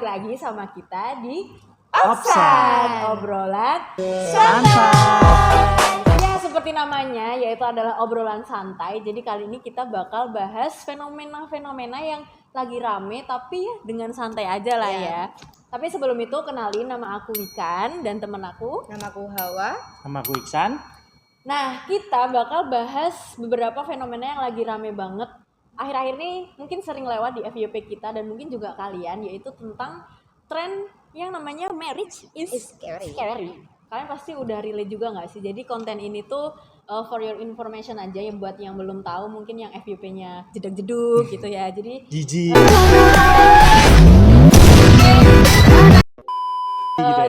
lagi sama kita di Offside. Obrolan Santai. Ya, seperti namanya, yaitu adalah obrolan santai. Jadi kali ini kita bakal bahas fenomena-fenomena yang lagi rame, tapi ya dengan santai aja lah ya. Tapi sebelum itu kenalin, nama aku Wikan dan temen aku. Nama aku Hawa. Nama aku Iksan. Nah, kita bakal bahas beberapa fenomena yang lagi rame banget. Akhir-akhir ini mungkin sering lewat di FYP kita dan mungkin juga kalian, yaitu tentang tren yang namanya marriage is Scary. Kalian pasti udah relate juga nggak sih? Jadi konten ini tuh for your information aja, yang buat yang belum tahu mungkin yang FYP-nya jeduk-jeduk gitu ya. Jadi Jiji.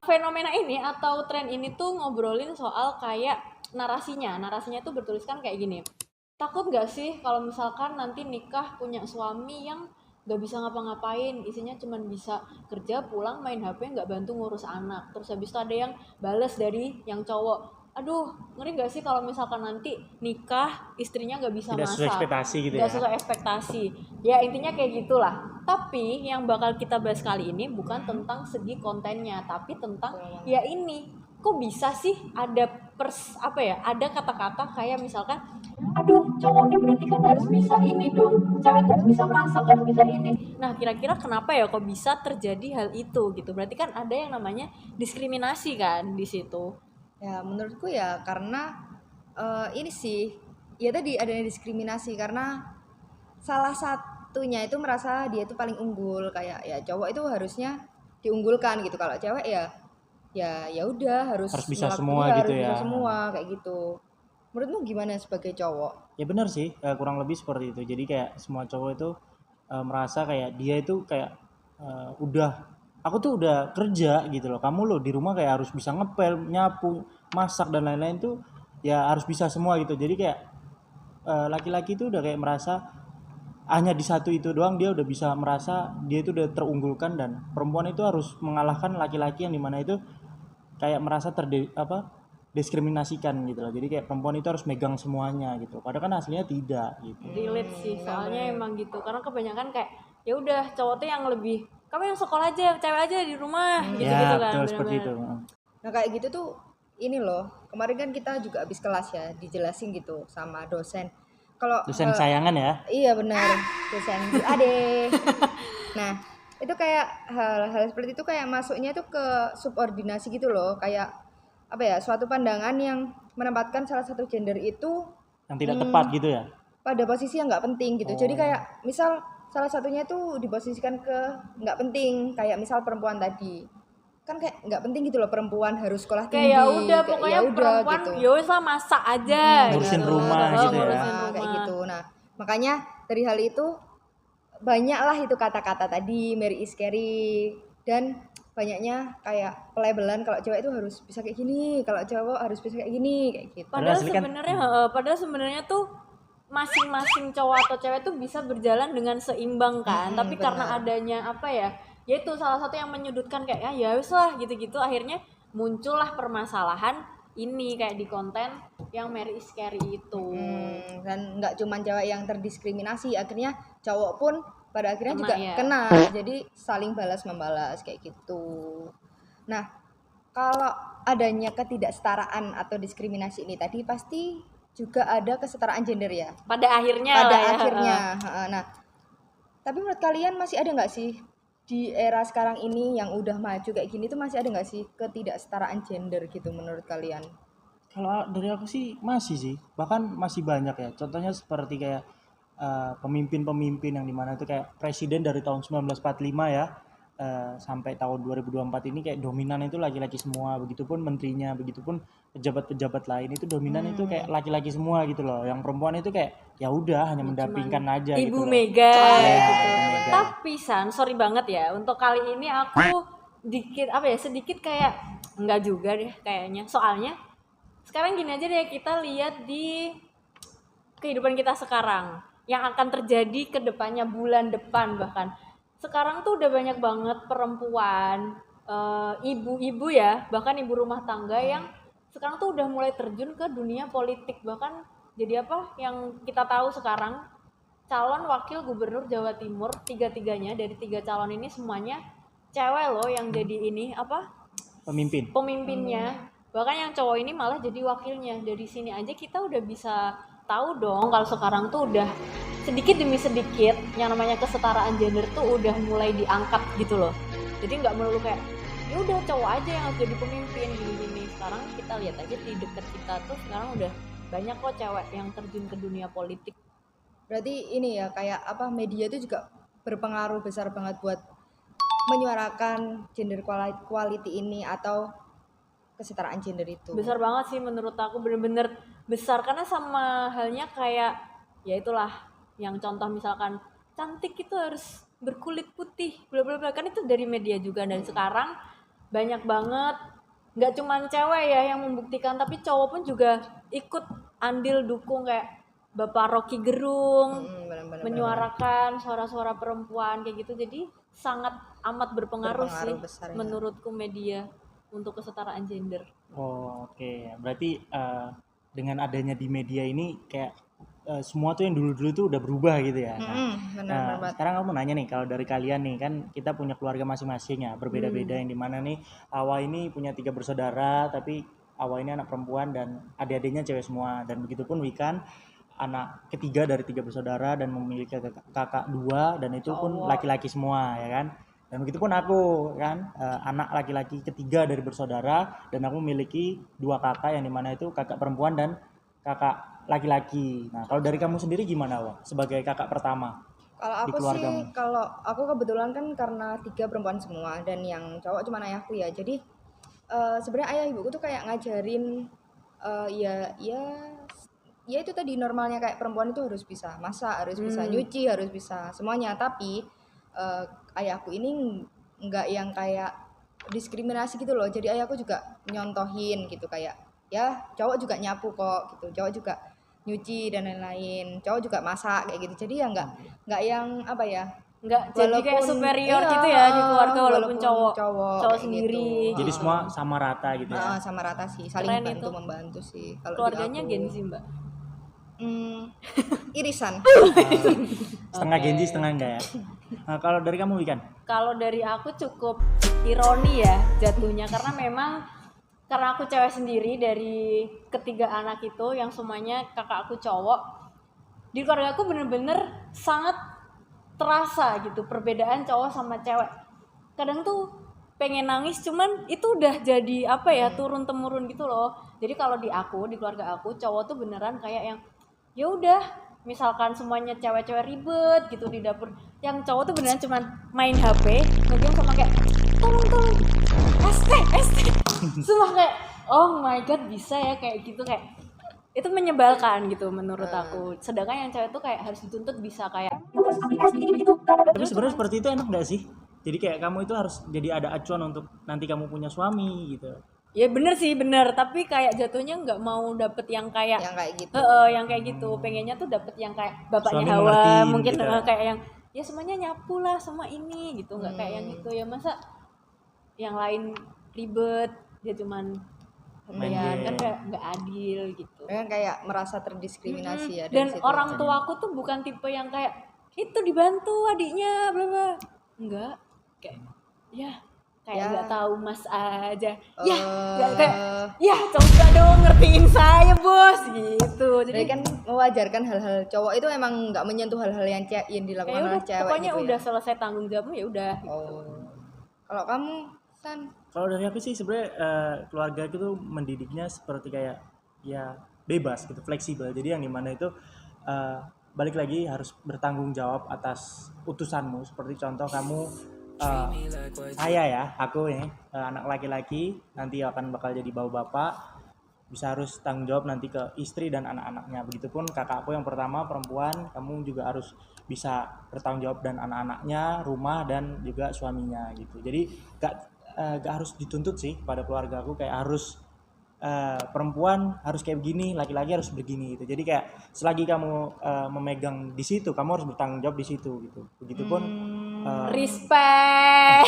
fenomena ini atau tren ini tuh ngobrolin soal kayak narasinya tuh bertuliskan kayak gini. Takut gak sih kalau misalkan nanti nikah punya suami yang gak bisa ngapa-ngapain, isinya cuma bisa kerja, pulang, main HP, gak bantu ngurus anak. Terus habis itu ada yang bales dari yang cowok, aduh ngeri gak sih kalau misalkan nanti nikah istrinya gak bisa Tidak sesuai masak, ekspektasi gitu gak ya. sesuai ekspektasi. Ya intinya kayak gitulah. Tapi yang bakal kita bahas kali ini bukan tentang segi kontennya, tapi tentang ya ini, kok bisa sih ada ada kata-kata kayak misalkan, aduh cowoknya berarti kan harus bisa ini dong, cewek harus bisa masak, harus bisa ini. Nah kira-kira kenapa ya kok bisa terjadi hal itu gitu? Berarti kan ada yang namanya diskriminasi kan di situ. Ya menurutku ya karena ini sih ya tadi adanya diskriminasi karena salah satunya itu merasa dia itu paling unggul, kayak ya cowok itu harusnya diunggulkan gitu, kalau cewek ya udah harus bisa ngelakuin, semua harus gitu bisa ya. semua kayak gitu. Menurutmu gimana sebagai cowok? Ya benar sih, kurang lebih seperti itu. Jadi kayak semua cowok itu merasa kayak dia itu kayak aku tuh udah kerja gitu loh. Kamu loh di rumah kayak harus bisa ngepel, nyapu, masak dan lain-lain tuh ya harus bisa semua gitu. Jadi kayak laki-laki itu udah kayak merasa hanya di satu itu doang dia udah bisa merasa dia itu udah terunggulkan, dan perempuan itu harus mengalahkan laki-laki yang dimana itu kayak merasa diskriminasikan gitu loh. Jadi kayak perempuan itu harus megang semuanya gitu. Padahal kan aslinya tidak gitu. Relate sih, soalnya emang gitu. Karena kebanyakan kayak ya udah cowok tuh yang lebih, kamu yang sekolah aja, cewek aja di rumah gitu-gitu Ya kan. betul seperti itu. Nah kayak gitu tuh ini loh, kemarin kan kita juga habis kelas ya, dijelasin gitu sama dosen. Kalau Dosen kesayangan ya. iya benar, dosen Ade. Nah itu kayak hal-hal seperti itu kayak masuknya tuh ke subordinasi gitu loh, kayak apa ya, suatu pandangan yang menempatkan salah satu gender itu Yang tidak tepat gitu ya. pada posisi yang nggak penting gitu. Jadi kayak misal salah satunya tuh diposisikan ke nggak penting, kayak misal perempuan tadi kan kayak nggak penting gitu loh, perempuan harus sekolah tinggi, kayak ya udah kayak pokoknya ya udah perempuan gitu. ya wis lah masak aja Ngurusin gitu. rumah Oh, gitu ya. ngurusin Kayak rumah. gitu. Nah makanya dari hal itu banyaklah itu kata-kata tadi, Mary is scary, dan banyaknya kayak pelabelan kalau cewek itu harus bisa kayak gini, kalau cowok harus bisa kayak gini, kayak gitu. Padahal asli kan- sebenarnya tuh masing-masing cowok atau cewek tuh bisa berjalan dengan seimbang kan. Tapi karena adanya yaitu salah satu yang menyudutkan kayak ya wis lah gitu-gitu, akhirnya muncullah permasalahan ini kayak di konten yang Mary is scary itu. Dan nggak cuma cewek yang terdiskriminasi, akhirnya cowok pun pada akhirnya Kena juga ya. kena, jadi saling balas membalas kayak gitu. Nah kalau adanya ketidaksetaraan atau diskriminasi ini tadi pasti juga ada kesetaraan gender ya Pada akhirnya pada lah ya. akhirnya. Nah tapi menurut kalian masih ada nggak sih di era sekarang ini yang udah maju kayak gini tuh, masih ada nggak sih ketidaksetaraan gender gitu menurut kalian? Kalau dari aku sih masih sih, bahkan masih banyak ya. Contohnya seperti kayak pemimpin-pemimpin yang dimana itu kayak presiden dari tahun 1945 ya, sampai tahun 2024 ini kayak dominan itu laki-laki semua. Begitupun menterinya, begitupun pejabat-pejabat lain itu dominan itu kayak laki-laki semua gitu loh. Yang perempuan itu kayak ya udah hanya mendampingkan aja Ibu gitu loh. Mega Ya, gitu. Ibu Mega. Tapi San, sorry banget ya, untuk kali ini aku sedikit kayak enggak juga deh kayaknya. Soalnya sekarang gini aja deh, kita lihat di kehidupan kita sekarang yang akan terjadi ke depannya, bulan depan bahkan. Sekarang tuh udah banyak banget perempuan, ibu-ibu ya, bahkan ibu rumah tangga yang sekarang tuh udah mulai terjun ke dunia politik. Bahkan jadi yang kita tahu sekarang, calon wakil gubernur Jawa Timur, tiga-tiganya dari 3 calon ini semuanya cewek loh yang jadi ini apa Pemimpin. pemimpinnya, bahkan yang cowok ini malah jadi wakilnya. Dari sini aja kita udah bisa tahu dong kalau sekarang tuh udah sedikit demi sedikit yang namanya kesetaraan gender tuh udah mulai diangkat gitu loh. Jadi nggak melulu kayak ya udah cowok aja yang harus jadi pemimpin gini-gini. Sekarang kita lihat aja di dekat kita tuh sekarang udah banyak kok cewek yang terjun ke dunia politik. Berarti ini ya kayak apa, media itu juga berpengaruh besar banget buat menyuarakan gender quality ini atau kesetaraan gender itu. Besar banget sih menurut aku, bener-bener besar karena sama halnya kayak ya itulah yang contoh misalkan cantik itu harus berkulit putih bla bla bla, kan itu dari media juga. Dan sekarang banyak banget nggak cuman cewek ya yang membuktikan, tapi cowok pun juga ikut andil dukung kayak Bapak Rocky Gerung Benar-benar menyuarakan suara-suara perempuan kayak gitu. Jadi sangat amat berpengaruh sih besar ya. menurutku media untuk kesetaraan gender. Oh, oke. Berarti dengan adanya di media ini kayak semua tuh yang dulu-dulu tuh udah berubah gitu ya. Benar banget. Sekarang aku mau nanya nih, kalau dari kalian nih kan kita punya keluarga masing-masing ya, berbeda-beda yang dimana nih Awa ini punya 3 bersaudara, tapi Awa ini anak perempuan dan adik-adiknya cewek semua, dan begitupun Wikan anak ketiga dari 3 bersaudara dan memiliki kakak 2 dan itu pun laki-laki semua ya kan. Dan begitupun aku kan anak laki-laki ketiga dari bersaudara dan aku memiliki 2 kakak yang dimana itu kakak perempuan dan kakak laki-laki. Nah kalau dari kamu sendiri gimana Wak sebagai kakak pertama Kalau di aku sih, keluargamu? kalau aku kebetulan kan karena 3 perempuan semua dan yang cowok cuma ayahku ya. Jadi sebenarnya ayah ibuku tuh kayak ngajarin ya itu tadi normalnya kayak perempuan itu harus bisa masak, harus bisa nyuci, harus bisa semuanya. Tapi ayahku ini nggak yang kayak diskriminasi gitu loh. Jadi ayahku juga nyontohin gitu kayak ya cowok juga nyapu kok gitu, cowok juga nyuci dan lain-lain, cowok juga masak kayak gitu. Jadi ya nggak yang apa ya, Nggak jadi kayak walaupun superior iya, gitu ya di keluarga walaupun cowok kayak sendiri Jadi gitu. semua sama rata gitu ya. sama rata sih, saling Keren bantu itu. membantu sih kalau di Keluarganya aku. Gen Z mbak. Irisan. Setengah Genji setengah enggak ya. Nah, kalau dari kamu Wikan? Kalau dari aku cukup ironi ya jatuhnya, karena memang karena aku cewek sendiri dari ketiga anak itu yang semuanya kakak aku cowok, di keluarga aku bener-bener sangat terasa gitu perbedaan cowok sama cewek. Kadang tuh pengen nangis cuman itu udah jadi apa ya, turun temurun gitu loh. Jadi kalau di aku, di keluarga aku, cowok tuh beneran kayak yang ya udah misalkan semuanya cewek-cewek ribet gitu di dapur, yang cowok tuh beneran cuman main HP ngegame sama kayak tolong ST semua kayak oh my god bisa ya kayak gitu, kayak itu menyebalkan gitu menurut aku. Sedangkan yang cewek tuh kayak harus dituntut bisa kayak Tapi sebenarnya seperti itu enak nggak sih? Jadi kayak kamu itu harus jadi ada acuan untuk nanti kamu punya suami gitu. ya bener sih bener, tapi kayak jatuhnya nggak mau dapet yang kayak Yang kayak gitu. yang kayak gitu, pengennya tuh dapet yang kayak bapaknya Suami Hawa ngertiin mungkin gitu. kayak yang ya semuanya nyapu lah semua ini gitu, nggak kayak yang gitu ya, masa yang lain ribet dia cuman Main kemudian game. kan kayak nggak adil gitu. Kan kayak merasa terdiskriminasi ya dari Dan situ. orang tua aku tuh bukan tipe yang kayak itu dibantu adiknya bla bla, enggak, kayak ya kayak nggak tahu mas aja ya, nggak kayak ya coba dong ngertiin saya bos gitu. Jadi Jadi kan mewajarkan hal-hal cowok itu emang nggak menyentuh hal-hal yang yang dilakukan kayak oleh udah cewek pokoknya gitu udah ya. selesai tanggung jawabmu ya udah. Kalau kamu San, Kalau dari aku sih sebenarnya keluarga itu tuh mendidiknya seperti kayak ya bebas gitu, fleksibel. Jadi yang dimana itu balik lagi harus bertanggung jawab atas utusanmu. Seperti contoh kamu saya ya, aku ya anak laki-laki nanti akan bakal jadi bapak, bisa harus tanggung jawab nanti ke istri dan anak-anaknya. Begitupun kakakku yang pertama perempuan, kamu juga harus bisa bertanggung jawab dan anak-anaknya, rumah dan juga suaminya gitu. Jadi gak harus dituntut sih pada keluarga aku kayak harus perempuan harus kayak begini, laki-laki harus begini gitu. Jadi kayak selagi kamu memegang di situ, kamu harus bertanggung jawab di situ gitu. Begitupun Respect.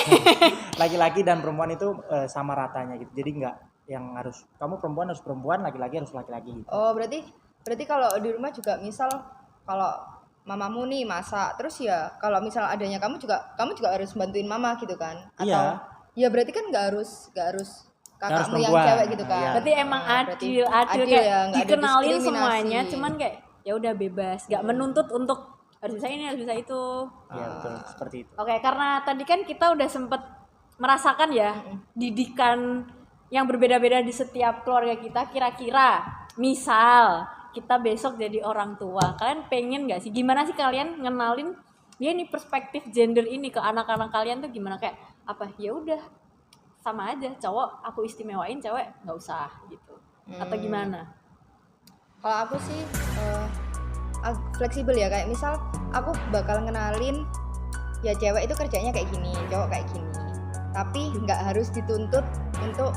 laki-laki dan perempuan itu sama ratanya gitu. Jadi nggak yang harus kamu perempuan harus perempuan, laki-laki harus laki-laki gitu. berarti kalau di rumah juga misal kalau mamamu nih masak, terus ya kalau misal adanya kamu juga harus bantuin mama gitu kan? Atau Iya. ya berarti kan nggak harus harus kakakmu yang perempuan. cewek gitu kan? Iya. Berarti emang Berarti adil adil kayak ya, nggak ada dikenalin diskriminasi. semuanya, cuman kayak ya udah bebas, nggak menuntut untuk harus bisa ini, harus bisa itu. Iya betul seperti itu. Oke, karena tadi kan kita udah sempet merasakan ya didikan yang berbeda-beda di setiap keluarga kita. Kira-kira misal kita besok jadi orang tua, kalian pengen nggak sih? Gimana sih kalian ngenalin dia nih perspektif gender ini ke anak-anak kalian tuh gimana? Kayak apa? Ya udah sama aja, cowok aku istimewain, cewek nggak usah gitu. Atau gimana? Kalau aku sih fleksibel ya, kayak misal aku bakal ngenalin ya cewek itu kerjanya kayak gini, cowok kayak gini. Tapi nggak harus dituntut untuk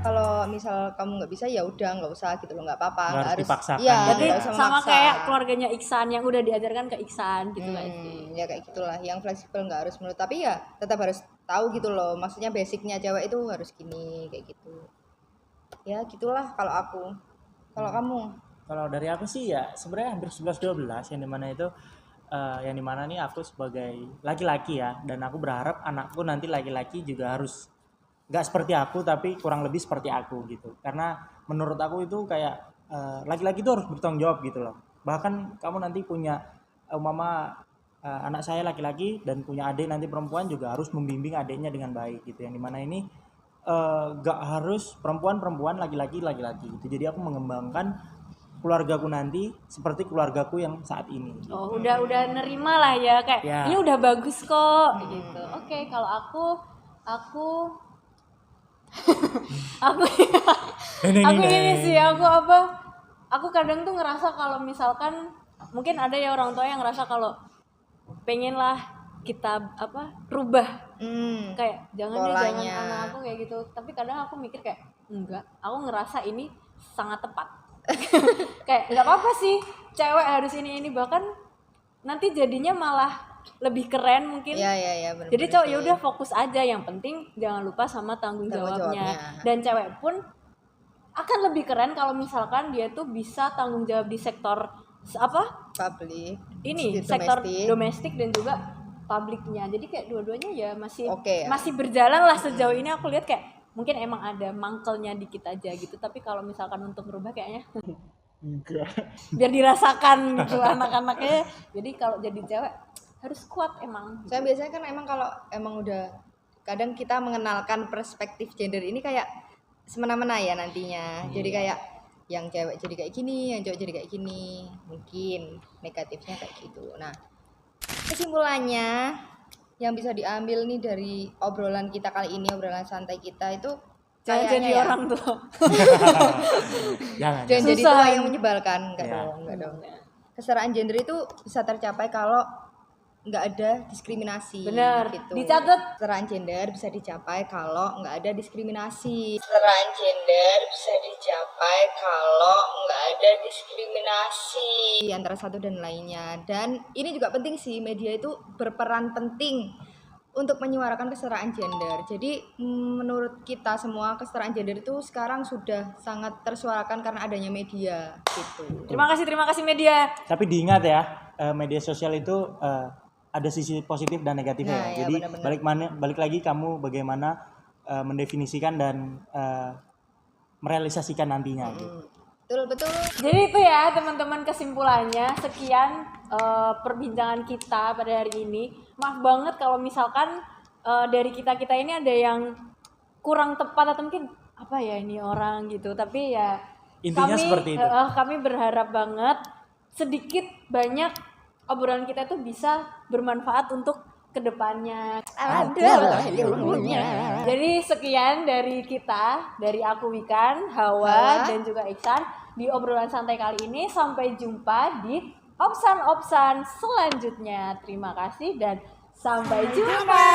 kalau misal kamu nggak bisa ya udah nggak usah gitu loh, nggak apa-apa. Nggak harus dipaksakan. Iya, Berarti nggak usah sama memaksa. kayak keluarganya Iksan yang udah diajarkan ke Iksan gitu kan sih. Ya kayak gitulah, yang fleksibel nggak harus menurut, tapi ya tetap harus tahu gitu loh, maksudnya basicnya cewek itu harus gini kayak gitu. Ya gitulah kalau aku. Kalau kamu? Kalau dari aku sih ya sebenarnya hampir 11-12 yang dimana nih aku sebagai laki-laki ya, dan aku berharap anakku nanti laki-laki juga harus nggak seperti aku tapi kurang lebih seperti aku gitu, karena menurut aku itu kayak laki-laki itu harus bertanggung jawab gitu loh. Bahkan kamu nanti punya anak saya laki-laki dan punya adik nanti perempuan juga harus membimbing adiknya dengan baik gitu, yang dimana ini nggak harus perempuan laki-laki gitu. Jadi aku mengembangkan keluargaku nanti seperti keluargaku yang saat ini. Oh, udah nerima lah ya kayak Ya. ini udah bagus kok gitu. Oke, kalau aku aku ini sih aku kadang tuh ngerasa kalau misalkan mungkin ada ya orang tua yang ngerasa kalau pengen lah kita rubah kayak jangan Polanya. anak aku kayak gitu, tapi kadang aku mikir kayak enggak, aku ngerasa ini sangat tepat. Kayak nggak apa-apa sih cewek harus ini bahkan nanti jadinya malah lebih keren mungkin. Ya benar. Jadi cowok ya udah fokus aja, yang penting jangan lupa sama tanggung jawabnya. Dan cewek pun akan lebih keren kalau misalkan dia tuh bisa tanggung jawab di sektor publik ini, sektor domestik dan juga publiknya. Jadi kayak dua-duanya ya masih Oke, ya. masih berjalan lah sejauh ini. Aku lihat kayak mungkin emang ada mangkelnya dikit aja gitu, tapi kalau misalkan untuk merubah kayaknya Enggak. biar dirasakan gitu anak-anaknya. Jadi kalau jadi cewek harus kuat emang. Saya biasanya kan emang kalau emang udah kadang kita mengenalkan perspektif gender ini kayak semena-mena ya nantinya. Jadi kayak yang cewek jadi kayak gini, yang cowok jadi kayak gini. Mungkin negatifnya kayak gitu. Nah, kesimpulannya yang bisa diambil nih dari obrolan kita kali ini, obrolan santai kita itu Jangan kayaknya jadi ya, orang tua. Jangan. jangan jadi Susah. tua yang menyebalkan. Enggak Ya. dong, enggak dong. Kesetaraan gender itu bisa tercapai kalau nggak ada diskriminasi. Bener, gitu. dicatat. Kesetaraan gender bisa dicapai kalau nggak ada diskriminasi. Kesetaraan gender bisa dicapai kalau nggak ada diskriminasi antara satu dan lainnya. Dan ini juga penting sih, media itu berperan penting untuk menyuarakan kesetaraan gender. Jadi menurut kita semua kesetaraan gender itu sekarang sudah sangat tersuarakan karena adanya media gitu. Terima kasih media. Tapi diingat ya, media sosial itu ada sisi positif dan negatifnya. Nah, ya, Jadi benar-benar. balik lagi kamu bagaimana mendefinisikan dan merealisasikan nantinya. Gitu. Betul. Jadi itu ya teman-teman kesimpulannya. Sekian perbincangan kita pada hari ini. Maaf banget kalau misalkan dari kita ini ada yang kurang tepat atau mungkin apa ya ini orang gitu. Tapi ya Intinya seperti itu. Kami berharap banget sedikit banyak obrolan kita tuh bisa bermanfaat untuk kedepannya. Jadi sekian dari kita, dari aku Wikan, Hawa, dan juga Iksan di obrolan santai kali ini. Sampai jumpa di obsan-obsan selanjutnya. Terima kasih dan sampai jumpa.